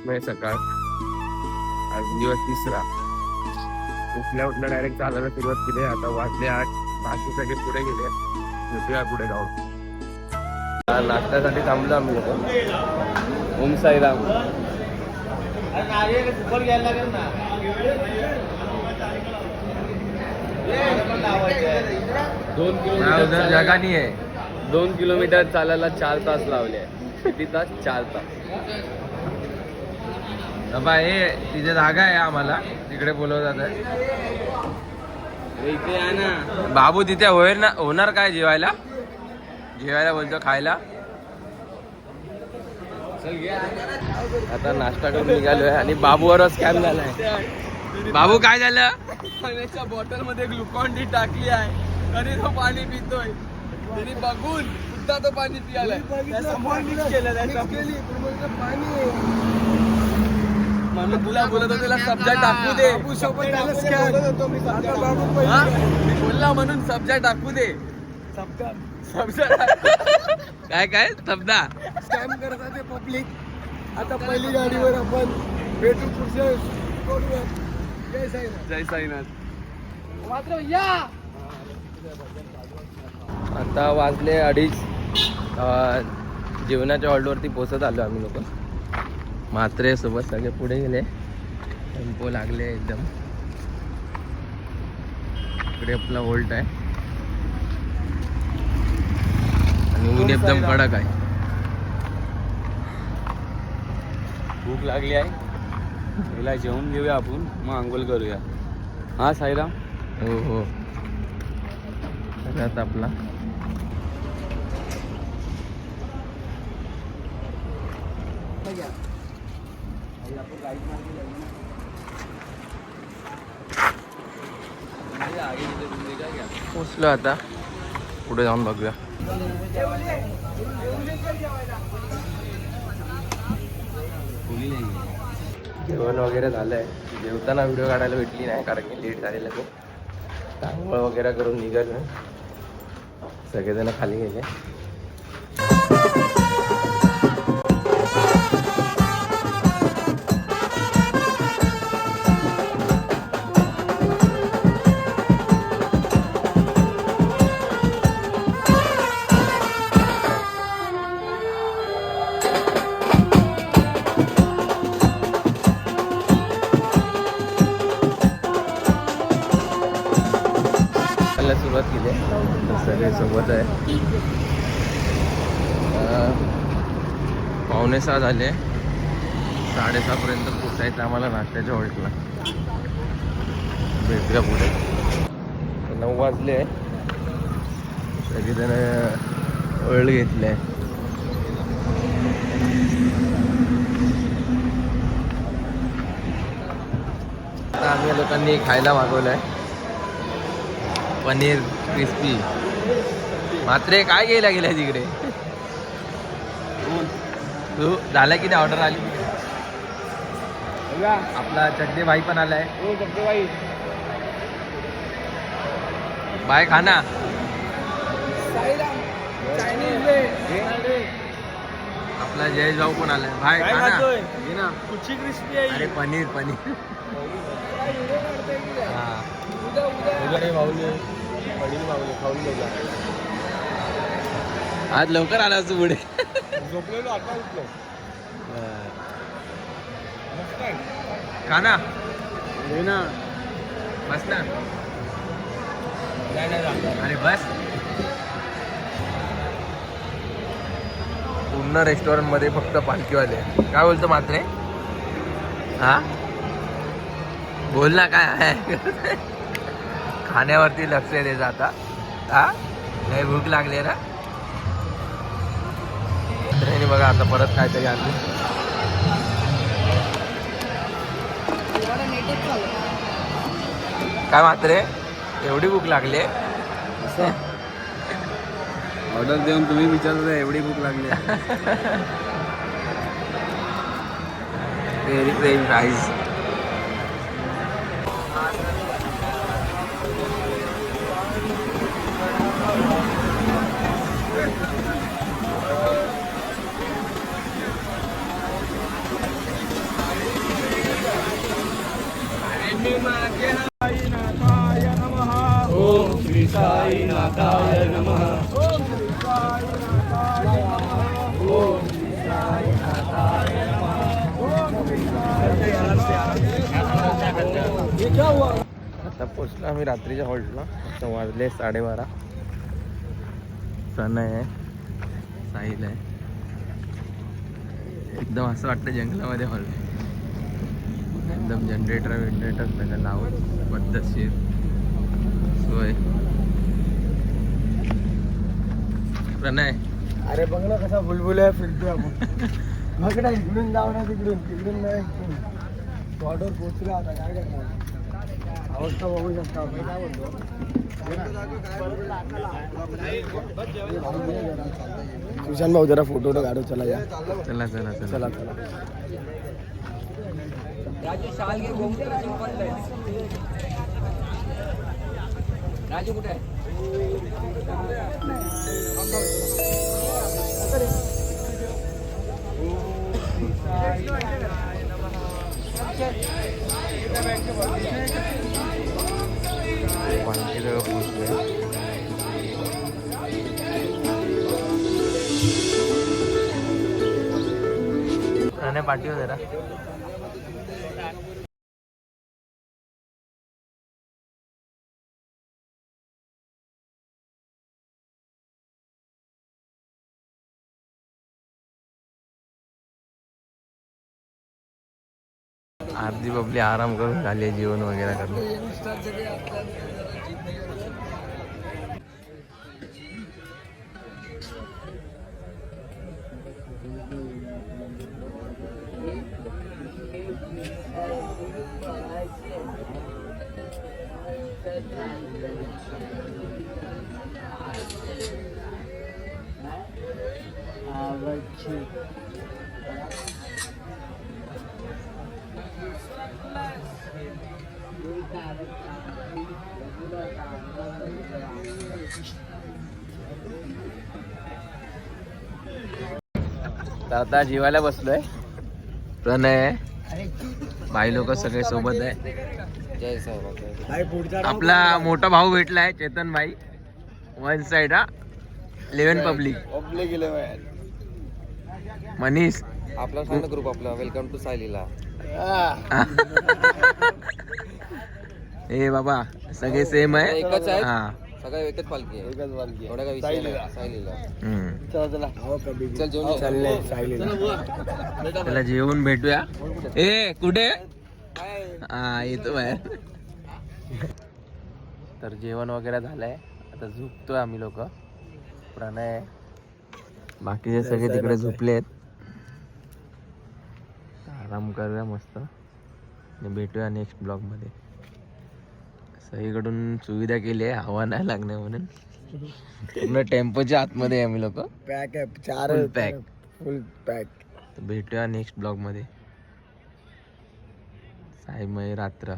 मे सकाळ. आज दिवस 3रा. उठल्या डायरेक्ट चालायला सुरुवात केली. आता वाजले 8. बाकी सगळे पुढे गेले. भेटूया पुढे जाऊन. नाश्त्यासाठी थांबलो आम्ही लोक. ओम साईराम. उधर जगा नाही आहे. 2 किलोमीटर चालायला 4 तास लावले. किती तास? 4 तास. बाबा हे तिथे जागा आहे आम्हाला. तिकडे बोलवतात आहे. इथे आहे ना बाबू. तिथे होणार काय जेवायला? जेवायला बोलतो खायला. आता नाश्ता करून निघालोय आणि बाबूवरच स्कॅम झालाय. बाबू काय झालं? पाण्याच्या बॉटल मध्ये ग्लुकॉन डी टाकली आहे तरी तो पाणी पितोय. तरी बघून सुद्धा तो पाणी पियालाय. म्हणून तुला बोलत होतो तुला सब्जा टाकू दे. मी बोलला म्हणून सब्जा टाकू दे. सब्जा काय सब्जा स्कॅम करतात ते पब्लिक. आता पहिली गाडीवर आपण भेटू पुढच्या करूया. जय साईनाथ. मात्र या आता वाजले 2:30. जेवणाच्या हॉल्टवरती पोहोचत आलो आम्ही लोक. म्हात्रे सोबत सगळे पुढे गेले. टेम्पो लागले एकदम. इकडे आपला होल्ट आहे आणि ऊन एकदम कडक आहे. भूक लागली आहे. पहिला जेवून घेऊया आपण, मग आंघोळ करूया. हा साईराम. हो हो. सगळ्यात आपला पोचलो. आता पुढे जाऊन बघूया. जेवण वगैरे झालंय. जेवताना व्हिडिओ काढायला भेटली नाही कारण की लेट झालेलं ते. आंघोळ वगैरे करून निघालो. सगळेजण खाली गेले. सुरुवात केली. सगळे सोबत आहे. 5:45 झाले. 6:30 पर्यंत पोचायचं आम्हाला नाश्त्याच्या हॉल्टला. भेटूया पुढे. 9 वाजले. सगळेजण ओळ घेतले. आता आम्ही लोकांनी खायला मागवलं आहे. पनीर क्रिस्पी. मात्र काय गेल्या तिकडे? तू झाला की नाही? ऑर्डर आली. आपला चड्डे भाई पण आलाय. बाय खाना. आपला जयेश भाऊ पण आलाय. भाई खाना. अरे पनीर. हा भाऊले खाऊन गेला. आज लवकर आला तू पुढे. झोपलेलो आता उठलो. खाना ना बस ना. अरे बस. पूर्ण रेस्टॉरंट मध्ये फक्त पालखीवाले. काय बोलतो मात्रे? हा बोल ना काय आहे. खाण्यावरती लक्ष द्यायचं आता. हा लय भूक लागली ना. बघा आता परत काहीतरी आणली. काय मात्रे एवढी भूक लागली? ऑर्डर देऊन तुम्ही विचारता एवढी भूक लागली. Very very nice. Om Shri Sai नाथाय नमः. आता पोचलो आम्ही रात्रीच्या हॉल्टला. आता वाजले 12:30. सण आहे, साहिल आहे. एकदम असं वाटतं जंगलामध्ये हॉल. एकदम जनरेटर सगळं लावून पद्धतशीर सोय. प्रणय, अरे बघ ना कसा बुलबुल आहे, फिरतोय आपण. बघ ना इकडून जाऊ ना तिकडून नाही इकडून. स्पॉटवर पोहोचलो आता काय करणार. अवस्था बघू शकता आपण. काय बोलतो सुशांत भाऊ जरा फोटो काढू. चला या. चला चला चला चला. राजू कुठे आहे? पालखीजवळ पोहोचलोय. पाठीवर जरा. अर्धी बबली आराम करून झाली, जेवण वगैरे करून. आता जेवायला बसलोय. प्रणय, भाई लोक सगळे सोबत आहे. आपला मोठा भाऊ भेटलाय चेतन भाई. वन साइड हा 11 पब्लिक. मनीष आपला सांग ग्रुप आपला वेलकम टू सायलीला. ए बाबा सगळे सेम आहे. एकच आहे. हा सगळ्या एकच पालखी आहे. एवढा काय विषय नाही. सायलीला चल जेवण. त्याला जेवून भेटूया. ए कुठे? हा येतो बाहेर. तर जेवण वगैरे झालंय. आता झोपतोय आम्ही लोक. प्रणय बाकीचे सगळे तिकडे झोपलेत. आराम करूया मस्त आणि भेटूया नेक्स्ट ब्लॉग मध्ये. सगळीकडून सुविधा केली आहे हवा नाही लागणे म्हणून. पूर्ण टेम्पोच्या आतमध्ये आहे आम्ही लोक. पॅक आहे 4 फुल पॅक. भेटूया नेक्स्ट ब्लॉग मध्ये. साईमय रात्र.